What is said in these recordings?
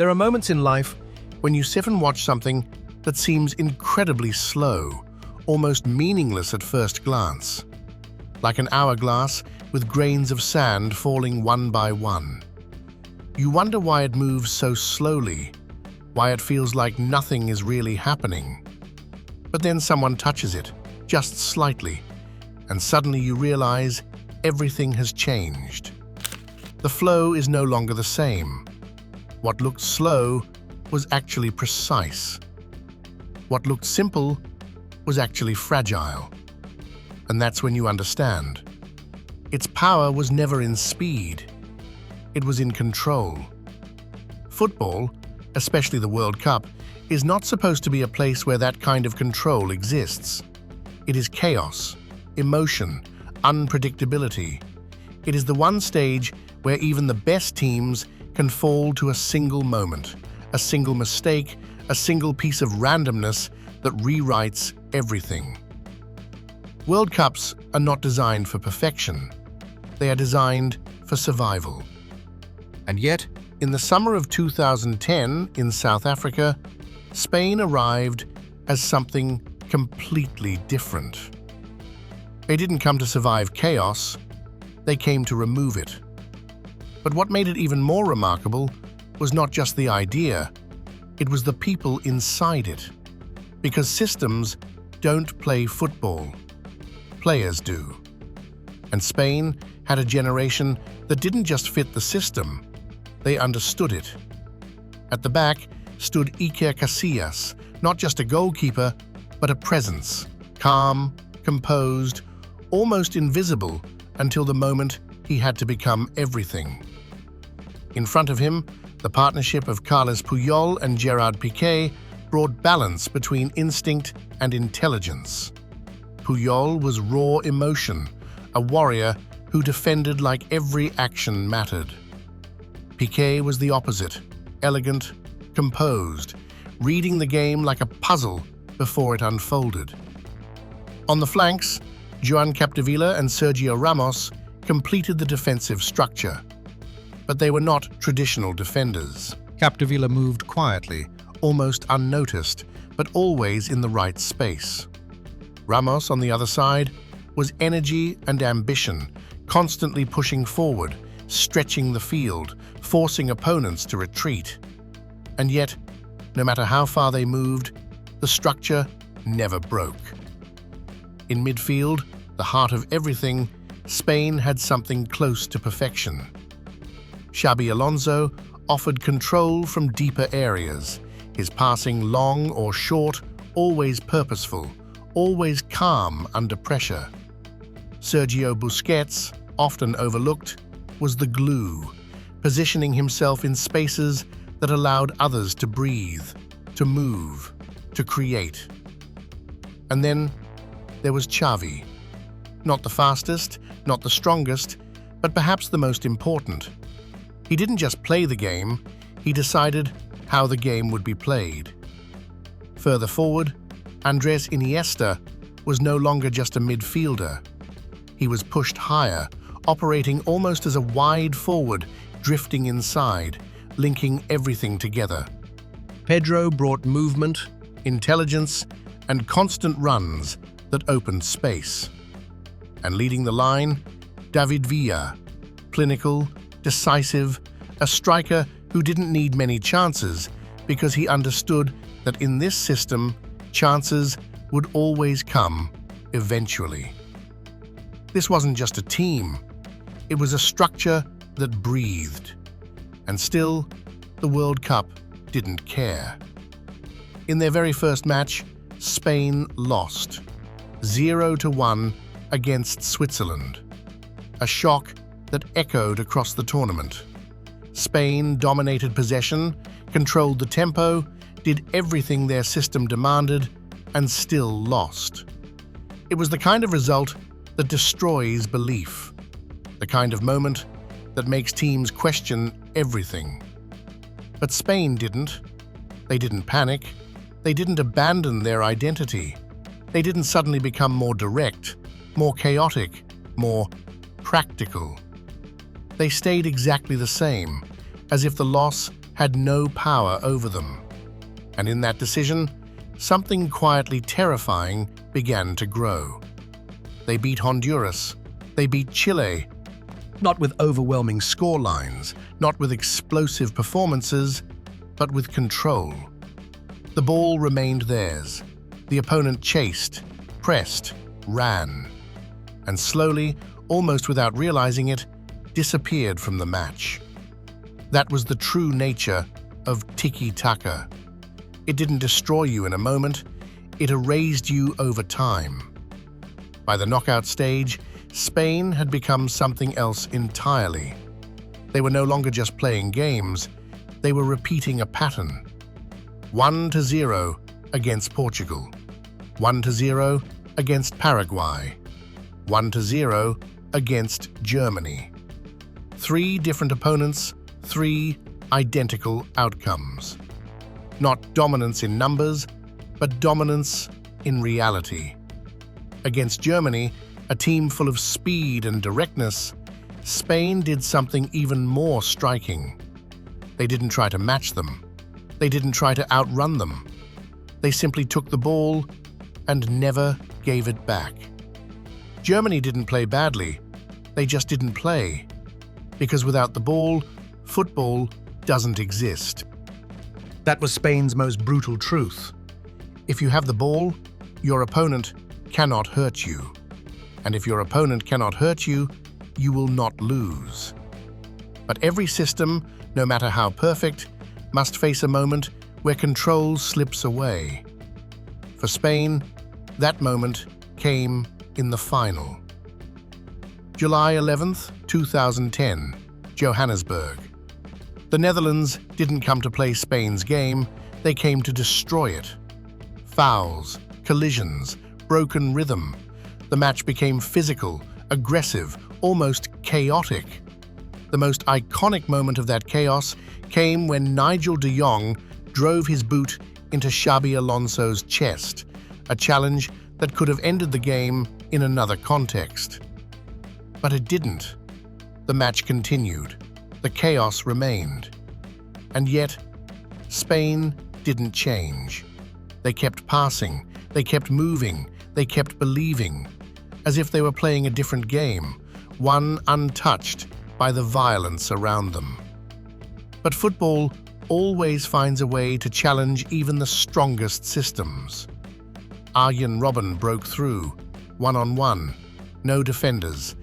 There are moments in life when you sit and watch something that seems incredibly slow, almost meaningless at first glance, like an hourglass with grains of sand falling one by one. You wonder why it moves so slowly, why it feels like nothing is really happening. But then someone touches it, just slightly, and suddenly you realize everything has changed. The flow is no longer the same. What looked slow was actually precise. What looked simple was actually fragile. And that's when you understand. Its power was never in speed. It was in control. Football, especially the World Cup, is not supposed to be a place where that kind of control exists. It is chaos, emotion, unpredictability. It is the one stage where even the best teams can fall to a single moment, a single mistake, a single piece of randomness that rewrites everything. World Cups are not designed for perfection. They are designed for survival. And yet, in the summer of 2010 in South Africa, Spain arrived as something completely different. They didn't come to survive chaos, they came to remove it. But what made it even more remarkable was not just the idea, it was the people inside it. Because systems don't play football, players do. And Spain had a generation that didn't just fit the system, they understood it. At the back stood Iker Casillas, not just a goalkeeper, but a presence, calm, composed, almost invisible until the moment he had to become everything. In front of him, the partnership of Carles Puyol and Gerard Piqué brought balance between instinct and intelligence. Puyol was raw emotion, a warrior who defended like every action mattered. Piqué was the opposite, elegant, composed, reading the game like a puzzle before it unfolded. On the flanks, Joan Capdevila and Sergio Ramos completed the defensive structure. But they were not traditional defenders. Capdevila moved quietly, almost unnoticed, but always in the right space. Ramos, on the other side, was energy and ambition, constantly pushing forward, stretching the field, forcing opponents to retreat. And yet, no matter how far they moved, the structure never broke. In midfield, the heart of everything, Spain had something close to perfection. Xabi Alonso offered control from deeper areas, his passing long or short, always purposeful, always calm under pressure. Sergio Busquets, often overlooked, was the glue, positioning himself in spaces that allowed others to breathe, to move, to create. And then there was Xavi. Not the fastest, not the strongest, but perhaps the most important. He didn't just play the game, he decided how the game would be played. Further forward, Andres Iniesta was no longer just a midfielder. He was pushed higher, operating almost as a wide forward, drifting inside, linking everything together. Pedro brought movement, intelligence, and constant runs that opened space. And leading the line, David Villa, clinical, decisive, a striker who didn't need many chances because he understood that in this system, chances would always come eventually. This wasn't just a team, it was a structure that breathed. And still, the World Cup didn't care. In their very first match, Spain lost, 0-1 against Switzerland. A shock that echoed across the tournament. Spain dominated possession, controlled the tempo, did everything their system demanded, and still lost. It was the kind of result that destroys belief, the kind of moment that makes teams question everything. But Spain didn't. They didn't panic. They didn't abandon their identity. They didn't suddenly become more direct, more chaotic, more practical. They stayed exactly the same, as if the loss had no power over them. And in that decision, something quietly terrifying began to grow. They beat Honduras. They beat Chile. Not with overwhelming scorelines, not with explosive performances, but with control. The ball remained theirs. The opponent chased, pressed, ran, and slowly, almost without realizing it, disappeared from the match. That was the true nature of tiki-taka. It didn't destroy you in a moment, it erased you over time. By the knockout stage, Spain had become something else entirely. They were no longer just playing games, they were repeating a pattern. 1-0 against Portugal, 1-0 against Paraguay, 1-0 against Germany. 3 different opponents, 3 identical outcomes. Not dominance in numbers, but dominance in reality. Against Germany, a team full of speed and directness, Spain did something even more striking. They didn't try to match them. They didn't try to outrun them. They simply took the ball and never gave it back. Germany didn't play badly. They just didn't play. Because without the ball, football doesn't exist. That was Spain's most brutal truth. If you have the ball, your opponent cannot hurt you. And if your opponent cannot hurt you, you will not lose. But every system, no matter how perfect, must face a moment where control slips away. For Spain, that moment came in the final. July 11th, 2010, Johannesburg. The Netherlands didn't come to play Spain's game, they came to destroy it. Fouls, collisions, broken rhythm. The match became physical, aggressive, almost chaotic. The most iconic moment of that chaos came when Nigel de Jong drove his boot into Xabi Alonso's chest, a challenge that could have ended the game in another context. But it didn't. The match continued. The chaos remained. And yet, Spain didn't change. They kept passing, they kept moving, they kept believing, as if they were playing a different game, one untouched by the violence around them. But football always finds a way to challenge even the strongest systems. Arjen Robben broke through, one-on-one, no defenders,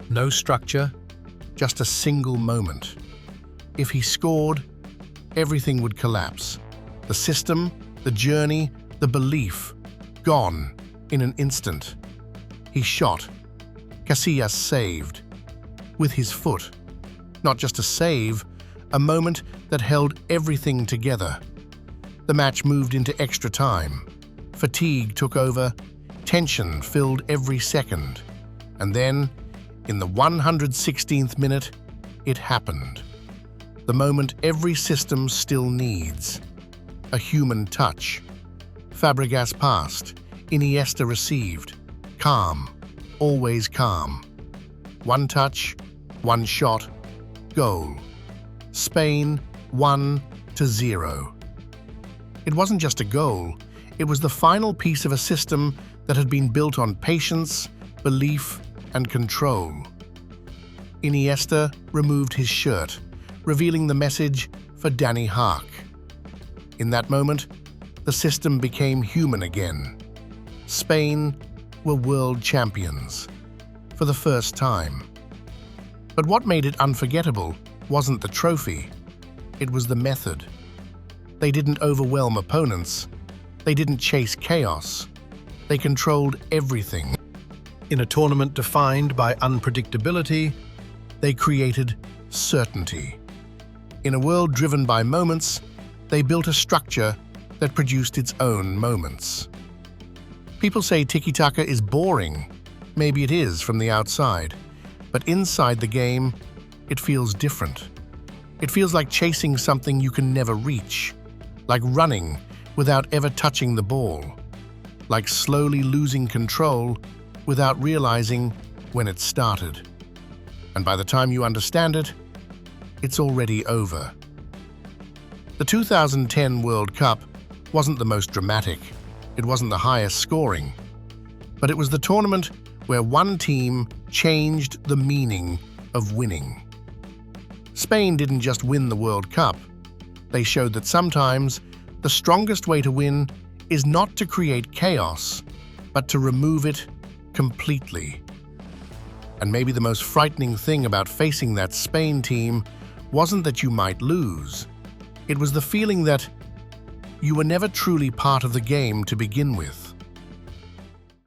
no structure, just a single moment. If he scored, everything would collapse. The system, the journey, the belief, gone in an instant. He shot. Casillas saved. With his foot. Not just a save, a moment that held everything together. The match moved into extra time. Fatigue took over. Tension filled every second. And then, in the 116th minute, it happened. The moment every system still needs. A human touch. Fabregas passed. Iniesta received. Calm. Always calm. One touch, one shot, goal. Spain 1-0. It wasn't just a goal, it was the final piece of a system that had been built on patience, belief, and control. Iniesta removed his shirt, revealing the message for Danny Haak. In that moment, the system became human again. Spain were world champions, for the first time. But what made it unforgettable wasn't the trophy, it was the method. They didn't overwhelm opponents, they didn't chase chaos, they controlled everything. In a tournament defined by unpredictability, they created certainty. In a world driven by moments, they built a structure that produced its own moments. People say tiki-taka is boring. Maybe it is from the outside, but inside the game, it feels different. It feels like chasing something you can never reach, like running without ever touching the ball, like slowly losing control without realizing when it started. And by the time you understand it, it's already over. The 2010 World Cup wasn't the most dramatic, it wasn't the highest scoring, but it was the tournament where one team changed the meaning of winning. Spain didn't just win the World Cup, they showed that sometimes the strongest way to win is not to create chaos, but to remove it completely. And maybe the most frightening thing about facing that Spain team wasn't that you might lose. It was the feeling that you were never truly part of the game to begin with.